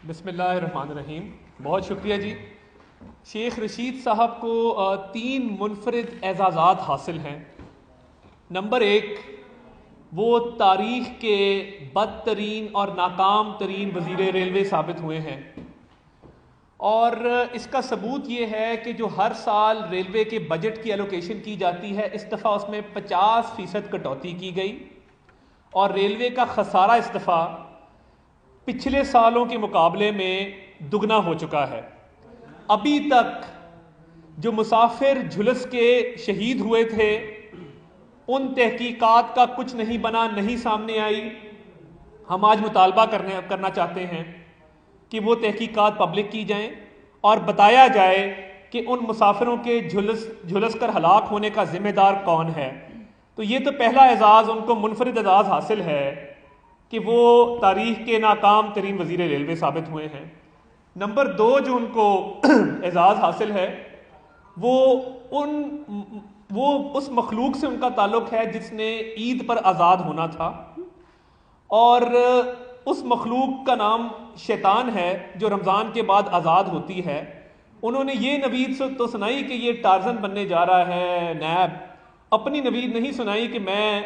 بسم اللہ الرحمن الرحیم. بہت شکریہ جی. شیخ رشید صاحب کو 3 منفرد اعزازات حاصل ہیں. نمبر 1، وہ تاریخ کے بدترین اور ناکام ترین وزیر ریلوے ثابت ہوئے ہیں، اور اس کا ثبوت یہ ہے کہ جو ہر سال ریلوے کے بجٹ کی الوکیشن کی جاتی ہے، اس دفعہ اس میں 50% کٹوتی کی گئی اور ریلوے کا خسارہ اس دفعہ پچھلے سالوں کے مقابلے میں دگنا ہو چکا ہے. ابھی تک جو مسافر جھلس کے شہید ہوئے تھے ان تحقیقات کا کچھ نہیں بنا، نہیں سامنے آئی. ہم آج مطالبہ کرنا چاہتے ہیں کہ وہ تحقیقات پبلک کی جائیں اور بتایا جائے کہ ان مسافروں کے جھلس کر ہلاک ہونے کا ذمہ دار کون ہے. تو یہ تو پہلا اعزاز ان کو منفرد اعزاز حاصل ہے کہ وہ تاریخ کے ناکام ترین وزیر ریلوے ثابت ہوئے ہیں. نمبر 2 جو ان کو اعزاز حاصل ہے وہ اس مخلوق سے ان کا تعلق ہے جس نے عید پر آزاد ہونا تھا، اور اس مخلوق کا نام شیطان ہے جو رمضان کے بعد آزاد ہوتی ہے. انہوں نے یہ نوید تو سنائی کہ یہ ٹارزن بننے جا رہا ہے نیب، اپنی نوید نہیں سنائی کہ میں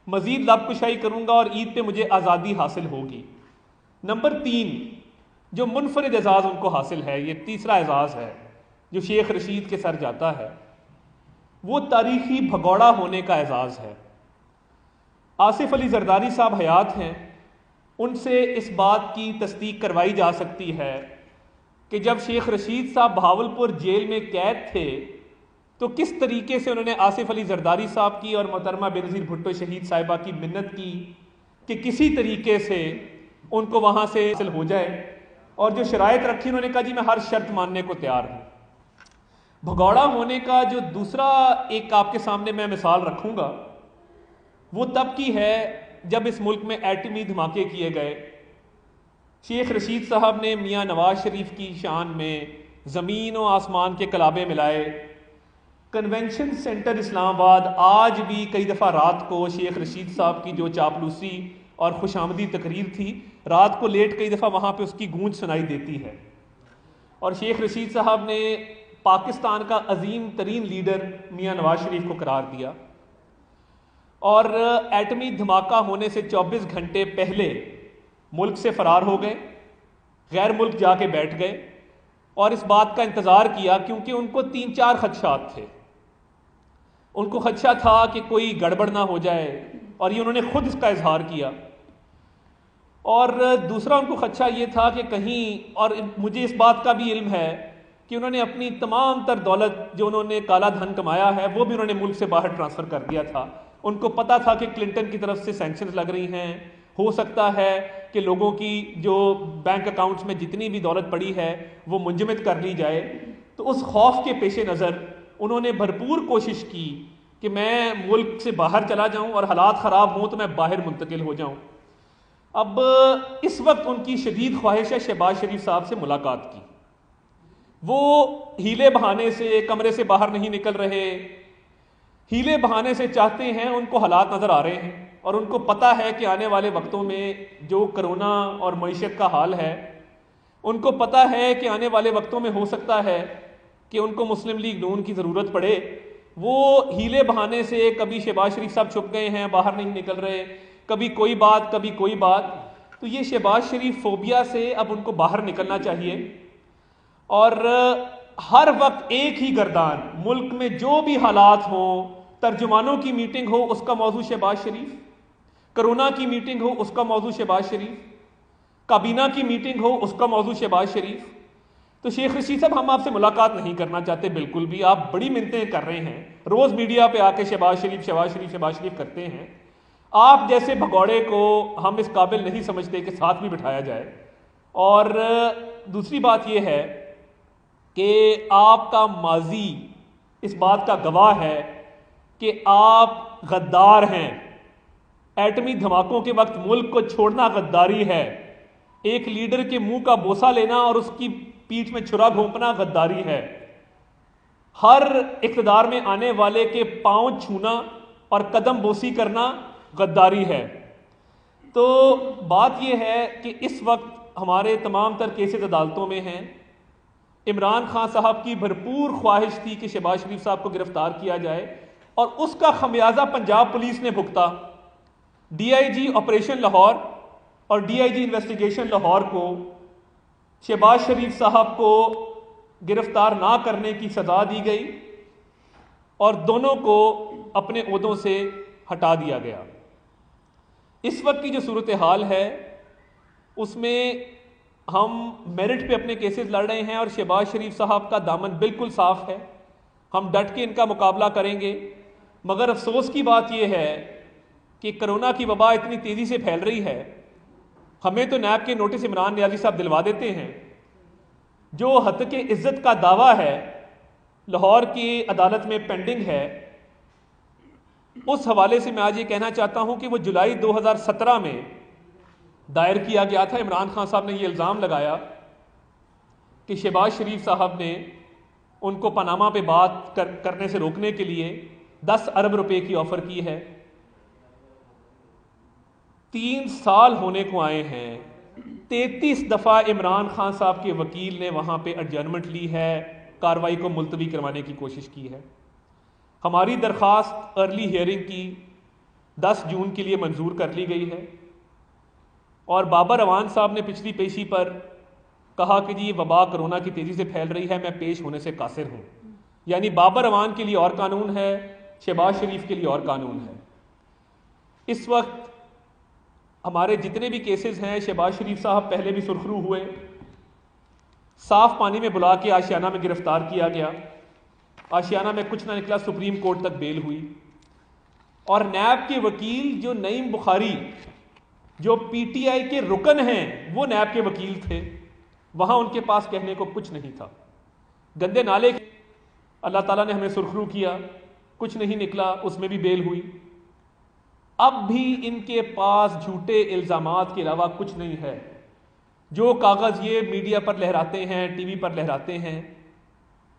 مزید لب کشائی کروں گا اور عید پہ مجھے آزادی حاصل ہوگی. نمبر 3 جو منفرد اعزاز ان کو حاصل ہے، یہ تیسرا اعزاز ہے جو شیخ رشید کے سر جاتا ہے، وہ تاریخی بھگوڑا ہونے کا اعزاز ہے. آصف علی زرداری صاحب حیات ہیں، ان سے اس بات کی تصدیق کروائی جا سکتی ہے کہ جب شیخ رشید صاحب بہاولپور جیل میں قید تھے تو کس طریقے سے انہوں نے آصف علی زرداری صاحب کی اور محترمہ بینظیر بھٹو شہید صاحبہ کی منت کی کہ کسی طریقے سے ان کو وہاں سے حاصل ہو جائے، اور جو شرائط رکھی انہوں نے کہا جی میں ہر شرط ماننے کو تیار ہوں. بھگوڑا ہونے کا جو دوسرا ایک آپ کے سامنے میں مثال رکھوں گا وہ تب کی ہے جب اس ملک میں ایٹمی دھماکے کیے گئے. شیخ رشید صاحب نے میاں نواز شریف کی شان میں زمین و آسمان کے کلابے ملائے. کنونشن سینٹر اسلام آباد آج بھی کئی دفعہ رات کو شیخ رشید صاحب کی جو چاپلوسی اور خوش آمدی تقریر تھی، رات کو لیٹ کئی دفعہ وہاں پہ اس کی گونج سنائی دیتی ہے. اور شیخ رشید صاحب نے پاکستان کا عظیم ترین لیڈر میاں نواز شریف کو قرار دیا، اور ایٹمی دھماکہ ہونے سے 24 گھنٹے پہلے ملک سے فرار ہو گئے، غیر ملک جا کے بیٹھ گئے اور اس بات کا انتظار کیا کیونکہ ان کو 3-4 خدشات تھے. ان کو خدشہ تھا کہ کوئی گڑبڑ نہ ہو جائے، اور یہ انہوں نے خود اس کا اظہار کیا. اور دوسرا ان کو خدشہ یہ تھا کہ کہیں، اور مجھے اس بات کا بھی علم ہے کہ انہوں نے اپنی تمام تر دولت جو انہوں نے کالا دھن کمایا ہے وہ بھی انہوں نے ملک سے باہر ٹرانسفر کر دیا تھا. ان کو پتہ تھا کہ کلنٹن کی طرف سے سینکشنز لگ رہی ہیں، ہو سکتا ہے کہ لوگوں کی جو بینک اکاؤنٹس میں جتنی بھی دولت پڑی ہے وہ منجمد کر لی جائے. تو اس خوف کے پیش نظر انہوں نے بھرپور کوشش کی کہ میں ملک سے باہر چلا جاؤں اور حالات خراب ہوں تو میں باہر منتقل ہو جاؤں. اب اس وقت ان کی شدید خواہش ہے شہباز شریف صاحب سے ملاقات کی. وہ ہیلے بہانے سے کمرے سے باہر نہیں نکل رہے، ہیلے بہانے سے چاہتے ہیں، ان کو حالات نظر آ رہے ہیں اور ان کو پتہ ہے کہ آنے والے وقتوں میں جو کرونا اور معیشت کا حال ہے، ان کو پتہ ہے کہ آنے والے وقتوں میں ہو سکتا ہے کہ ان کو مسلم لیگ نون کی ضرورت پڑے. وہ ہیلے بہانے سے کبھی شہباز شریف صاحب چھپ گئے ہیں، باہر نہیں نکل رہے، کبھی کوئی بات کبھی کوئی بات. تو یہ شہباز شریف فوبیا سے اب ان کو باہر نکلنا چاہیے، اور ہر وقت ایک ہی گردان، ملک میں جو بھی حالات ہوں، ترجمانوں کی میٹنگ ہو اس کا موضوع شہباز شریف، کرونا کی میٹنگ ہو اس کا موضوع شہباز شریف، کابینہ کی میٹنگ ہو اس کا موضوع شہباز شریف. تو شیخ رشید صاحب ہم آپ سے ملاقات نہیں کرنا چاہتے بالکل بھی. آپ بڑی منتیں کر رہے ہیں، روز میڈیا پہ آ کے شہباز شریف شہباز شریف شہباز شریف کرتے ہیں. آپ جیسے بھگوڑے کو ہم اس قابل نہیں سمجھتے کہ ساتھ بھی بٹھایا جائے. اور دوسری بات یہ ہے کہ آپ کا ماضی اس بات کا گواہ ہے کہ آپ غدار ہیں. ایٹمی دھماکوں کے وقت ملک کو چھوڑنا غداری ہے، ایک لیڈر کے منہ کا بوسہ لینا اور اس کی پیٹھ میں چھرا گھونپنا غداری ہے، ہر اقتدار میں آنے والے کے پاؤں چھونا اور قدم بوسی کرنا غداری ہے. تو بات یہ ہے کہ اس وقت ہمارے تمام تر کیسز عدالتوں میں ہیں. عمران خان صاحب کی بھرپور خواہش تھی کہ شہباز شریف صاحب کو گرفتار کیا جائے اور اس کا خمیازہ پنجاب پولیس نے بھگتا. D I G operation Lahore اور D I G investigation Lahore کو شہباز شریف صاحب کو گرفتار نہ کرنے کی سزا دی گئی اور دونوں کو اپنے عہدوں سے ہٹا دیا گیا. اس وقت کی جو صورتحال ہے اس میں ہم میرٹ پہ اپنے کیسز لڑ رہے ہیں اور شہباز شریف صاحب کا دامن بالکل صاف ہے. ہم ڈٹ کے ان کا مقابلہ کریں گے. مگر افسوس کی بات یہ ہے کہ کرونا کی وبا اتنی تیزی سے پھیل رہی ہے. ہمیں تو نیب کے نوٹس عمران نیازی صاحب دلوا دیتے ہیں. جو ہتک عزت کا دعویٰ ہے لاہور کی عدالت میں پینڈنگ ہے، اس حوالے سے میں آج یہ کہنا چاہتا ہوں کہ وہ جولائی 2017 میں دائر کیا گیا تھا. عمران خان صاحب نے یہ الزام لگایا کہ شہباز شریف صاحب نے ان کو پاناما پہ بات کرنے سے روکنے کے لیے 10 ارب روپے کی آفر کی ہے. 3 سال ہونے کو آئے ہیں. 33 دفعہ عمران خان صاحب کے وکیل نے وہاں پہ ایڈجرنمنٹ لی ہے، کارروائی کو ملتوی کروانے کی کوشش کی ہے. ہماری درخواست ارلی ہیئرنگ کی 10 جون کے لیے منظور کر لی گئی ہے اور بابر اعوان صاحب نے پچھلی پیشی پر کہا کہ جی یہ وبا کرونا کی تیزی سے پھیل رہی ہے، میں پیش ہونے سے قاصر ہوں. یعنی بابر اعوان کے لیے اور قانون ہے، شہباز شریف کے لیے اور قانون ہے. اس وقت ہمارے جتنے بھی کیسز ہیں، شہباز شریف صاحب پہلے بھی سرخرو ہوئے، صاف پانی میں بلا کے آشیانہ میں گرفتار کیا گیا. آشیانہ میں کچھ نہ نکلا، سپریم کورٹ تک بیل ہوئی. اور نیب کے وکیل جو نعیم بخاری جو پی ٹی آئی کے رکن ہیں وہ نیب کے وکیل تھے، وہاں ان کے پاس کہنے کو کچھ نہیں تھا. گندے نالے اللہ تعالیٰ نے ہمیں سرخرو کیا، کچھ نہیں نکلا، اس میں بھی بیل ہوئی. اب بھی ان کے پاس جھوٹے الزامات کے علاوہ کچھ نہیں ہے. جو کاغذ یہ میڈیا پر لہراتے ہیں، ٹی وی پر لہراتے ہیں،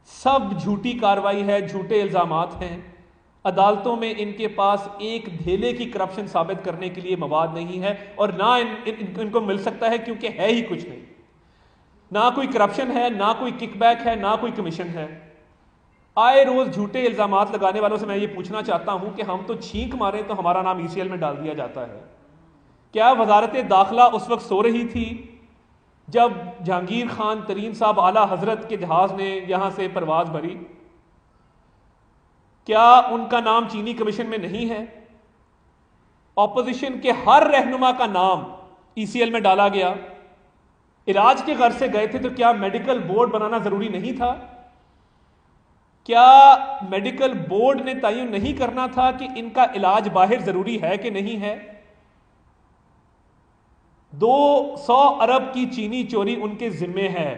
سب جھوٹی کاروائی ہے، جھوٹے الزامات ہیں. عدالتوں میں ان کے پاس ایک دھیلے کی کرپشن ثابت کرنے کے لیے مواد نہیں ہے اور نہ ان کو مل سکتا ہے کیونکہ ہے ہی کچھ نہیں. نہ کوئی کرپشن ہے، نہ کوئی کک بیک ہے، نہ کوئی کمیشن ہے. آئے روز جھوٹے الزامات لگانے والوں سے میں یہ پوچھنا چاہتا ہوں کہ ہم تو چھینک مارے تو ہمارا نام ای سی ایل میں ڈال دیا جاتا ہے. کیا وزارت داخلہ اس وقت سو رہی تھی جب جہانگیر خان ترین صاحب اعلیٰ حضرت کے جہاز نے یہاں سے پرواز بھری؟ کیا ان کا نام چینی کمیشن میں نہیں ہے؟ اپوزیشن کے ہر رہنما کا نام ای سی ایل میں ڈالا گیا. علاج کے غرض سے گئے تھے تو کیا میڈیکل بورڈ بنانا ضروری نہیں تھا؟ کیا میڈیکل بورڈ نے تعین نہیں کرنا تھا کہ ان کا علاج باہر ضروری ہے کہ نہیں ہے؟ 200 ارب کی چینی چوری ان کے ذمے ہے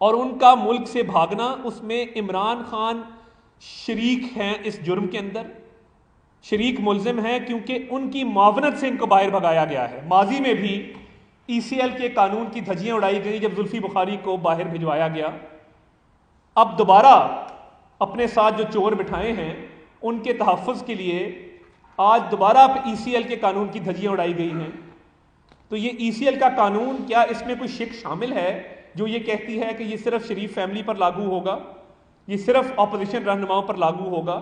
اور ان کا ملک سے بھاگنا، اس میں عمران خان شریک ہیں. اس جرم کے اندر شریک ملزم ہیں کیونکہ ان کی معاونت سے ان کو باہر بھگایا گیا ہے. ماضی میں بھی ای سی ایل کے قانون کی دھجیاں اڑائی گئی جب زلفی بخاری کو باہر بھجوایا گیا. اب دوبارہ اپنے ساتھ جو چور بٹھائے ہیں ان کے تحفظ کے لیے آج دوبارہ ای سی ایل کے قانون کی دھجیاں اڑائی گئی ہیں. تو یہ ای سی ایل کا قانون، کیا اس میں کوئی شک شامل ہے جو یہ کہتی ہے کہ یہ صرف شریف فیملی پر لاگو ہوگا، یہ صرف اپوزیشن رہنماؤں پر لاگو ہوگا،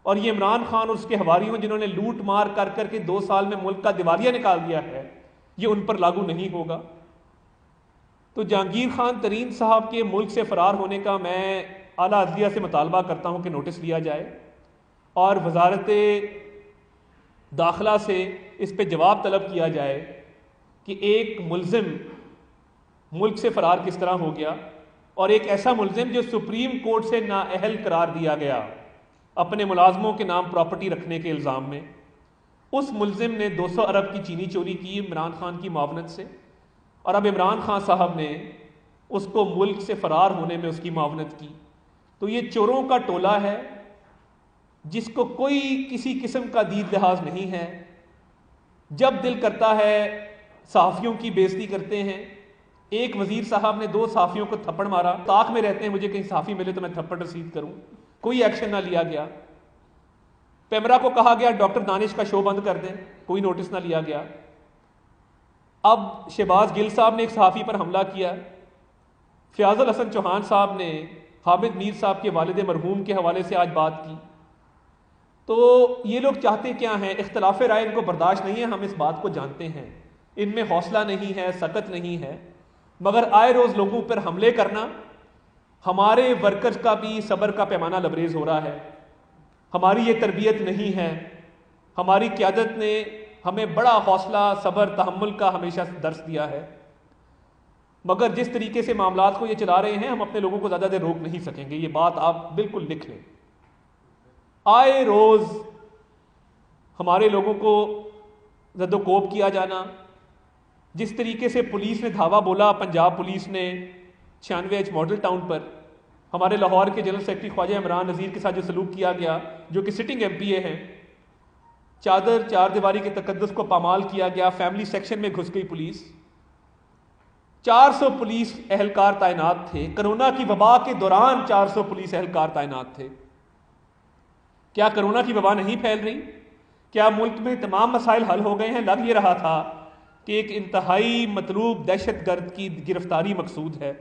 اور یہ عمران خان اور اس کے حواریوں جنہوں نے لوٹ مار کر کر کے 2 سال میں ملک کا دیوالیہ نکال دیا ہے، یہ ان پر لاگو نہیں ہوگا؟ تو جہانگیر خان ترین صاحب کے ملک سے فرار ہونے کا میں اعلیٰ عدلیہ سے مطالبہ کرتا ہوں کہ نوٹس لیا جائے اور وزارت داخلہ سے اس پہ جواب طلب کیا جائے کہ ایک ملزم ملک سے فرار کس طرح ہو گیا، اور ایک ایسا ملزم جو سپریم کورٹ سے نااہل قرار دیا گیا اپنے ملازموں کے نام پراپرٹی رکھنے کے الزام میں، اس ملزم نے 200 ارب کی چینی چوری کی عمران خان کی معاونت سے، اور اب عمران خان صاحب نے اس کو ملک سے فرار ہونے میں اس کی معاونت کی. تو یہ چوروں کا ٹولہ ہے جس کو کوئی کسی قسم کا دید لحاظ نہیں ہے. جب دل کرتا ہے صحافیوں کی بے عزتی کرتے ہیں. ایک وزیر صاحب نے 2 صحافیوں کو تھپڑ مارا، طاق میں رہتے ہیں مجھے کہیں صحافی ملے تو میں تھپڑ رسید کروں، کوئی ایکشن نہ لیا گیا. پیمرا کو کہا گیا ڈاکٹر دانش کا شو بند کر دیں، کوئی نوٹس نہ لیا گیا. اب شہباز گل صاحب نے ایک صحافی پر حملہ کیا، فیاض الحسن چوہان صاحب نے حامد میر صاحب کے والد مرحوم کے حوالے سے آج بات کی. تو یہ لوگ چاہتے کیا ہیں؟ اختلاف رائے ان کو برداشت نہیں ہے، ہم اس بات کو جانتے ہیں، ان میں حوصلہ نہیں ہے، سکت نہیں ہے، مگر آئے روز لوگوں پر حملے کرنا، ہمارے ورکرز کا بھی صبر کا پیمانہ لبریز ہو رہا ہے. ہماری یہ تربیت نہیں ہے. ہماری قیادت نے ہمیں بڑا حوصلہ، صبر، تحمل کا ہمیشہ درس دیا ہے، مگر جس طریقے سے معاملات کو یہ چلا رہے ہیں ہم اپنے لوگوں کو زیادہ دیر روک نہیں سکیں گے. یہ بات آپ بالکل لکھ لیں. آئے روز ہمارے لوگوں کو زد و کوب کیا جانا، جس طریقے سے پولیس نے دھاوا بولا، پنجاب پولیس نے 96H ماڈل ٹاؤن پر ہمارے لاہور کے جنرل سیکرٹری خواجہ عمران نذیر کے ساتھ جو سلوک کیا گیا، جو کہ سٹنگ MPA ہیں، چار دیواری کے تقدس کو پامال کیا گیا، فیملی سیکشن میں گھس گئی پولیس. 400 پولیس اہلکار تعینات تھے. کرونا کی وبا کے دوران 400 پولیس اہلکار تعینات تھے. کیا کرونا کی وبا نہیں پھیل رہی؟ کیا ملک میں تمام مسائل حل ہو گئے ہیں؟ لگ یہ رہا تھا کہ ایک انتہائی مطلوب دہشت گرد کی گرفتاری مقصود ہے،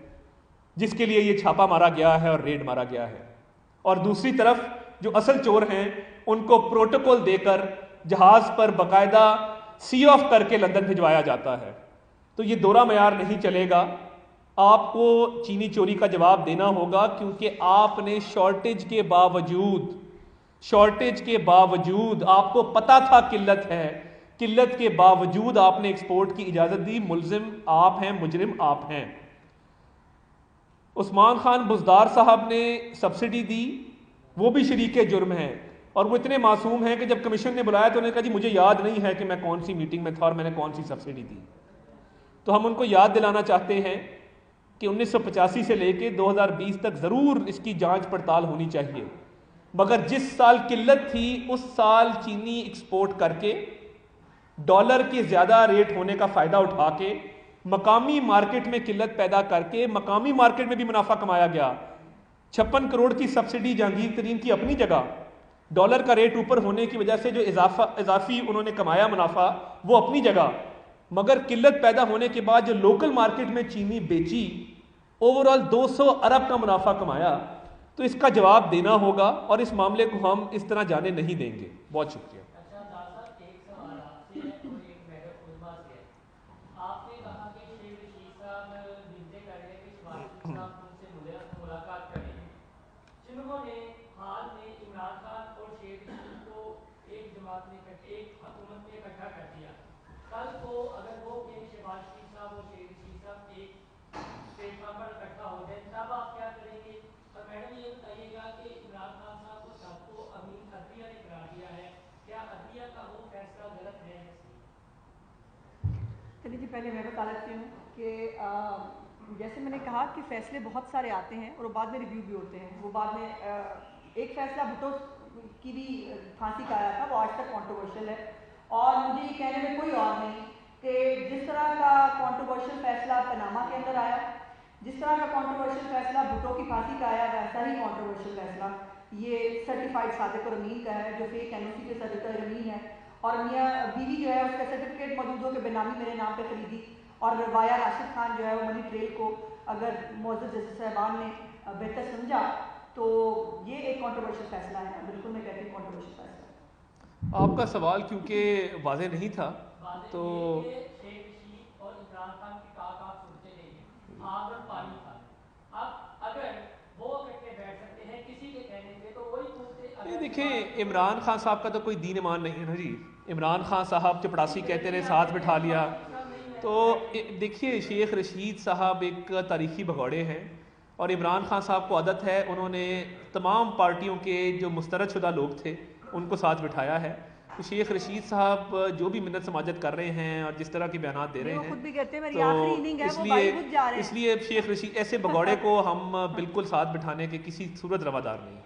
جس کے لیے یہ چھاپا مارا گیا ہے اور ریڈ مارا گیا ہے. اور دوسری طرف جو اصل چور ہیں ان کو پروٹوکول دے کر جہاز پر باقاعدہ سی آف کر کے لندن بھجوایا جاتا ہے. تو یہ دورہ معیار نہیں چلے گا. آپ کو چینی چوری کا جواب دینا ہوگا، کیونکہ آپ نے شارٹیج کے باوجود آپ کو پتا تھا قلت ہے، قلت کے باوجود آپ نے ایکسپورٹ کی اجازت دی. ملزم آپ ہیں، مجرم آپ ہیں. عثمان خان بزدار صاحب نے سبسڈی دی، وہ بھی شریک جرم ہیں، اور وہ اتنے معصوم ہیں کہ جب کمیشن نے بلایا تو انہوں نے کہا جی مجھے یاد نہیں ہے کہ میں کون سی میٹنگ میں تھا اور میں نے کون سی سبسڈی دی. تو ہم ان کو یاد دلانا چاہتے ہیں کہ 1985 سے لے کے 2020 تک ضرور اس کی جانچ پڑتال ہونی چاہیے، مگر جس سال قلت تھی اس سال چینی ایکسپورٹ کر کے ڈالر کے زیادہ ریٹ ہونے کا فائدہ اٹھا کے مقامی مارکیٹ میں قلت پیدا کر کے مقامی مارکیٹ میں بھی منافع کمایا گیا. 56 کروڑ کی سبسڈی جہانگیر ترین کی اپنی جگہ، ڈالر کا ریٹ اوپر ہونے کی وجہ سے جو اضافی انہوں نے کمایا منافع وہ اپنی جگہ، مگر قلت پیدا ہونے کے بعد جو لوکل مارکیٹ میں چینی بیچی اوورال 200 ارب کا منافع کمایا. تو اس کا جواب دینا ہوگا اور اس معاملے کو ہم اس طرح جانے نہیں دیں گے. بہت شکریہ. چلیے جی، پہلے میں بتا لیتی ہوں کہ جیسے میں نے کہا کہ فیصلے بہت سارے آتے ہیں اور وہ بعد میں ریویو بھی ہوتے ہیں. وہ بعد میں ایک فیصلہ بھٹو کی بھی پھانسی کا آیا تھا، وہ آج تک کانٹروورشل ہے، اور مجھے یہ کہنے میں کوئی اور نہیں کہ جس طرح کا کانٹروورشل فیصلہ پاناما کے اندر آیا، جس طرح کا کانٹروورشل فیصلہ بھٹو کی پھانسی کا آیا، ویسا ہی کانٹروورشل فیصلہ یہ سرٹیفائڈ صادق الامین کا ہے، جو فیک NOC کے صادق الامین ہے. اور میاں بیوی جو ہے اس کا سرٹیفکیٹ موجود ہو کہ بے نامی میرے نام پہ خریدی، اور وایا راشد خان جو ہے وہ منی ٹریل کو اگر معزز جج صاحبان نے بہتر سمجھا تو یہ ایک کانٹروورشل فیصلہ ہے. بالکل میں کہتی ہوں کانٹروورشل فیصلہ. آپ کا سوال کیونکہ واضح نہیں تھا تو دیکھیں عمران خان صاحب کا تو کوئی دین ایمان نہیں ہے نا جی. عمران خان صاحب چپڑاسی کہتے رہے، ساتھ بٹھا لیا. تو دیکھیے شیخ رشید صاحب ایک تاریخی بھگوڑے ہیں، اور عمران خان صاحب کو عادت ہے، انہوں نے تمام پارٹیوں کے جو مسترد شدہ لوگ تھے ان کو ساتھ بٹھایا ہے. تو شیخ رشید صاحب جو بھی منت سماجت کر رہے ہیں اور جس طرح کے بیانات دے رہے ہیں، تو اس لیے شیخ رشید ایسے بھگوڑے کو ہم بالکل ساتھ بٹھانے کے کسی صورت روادار نہیں.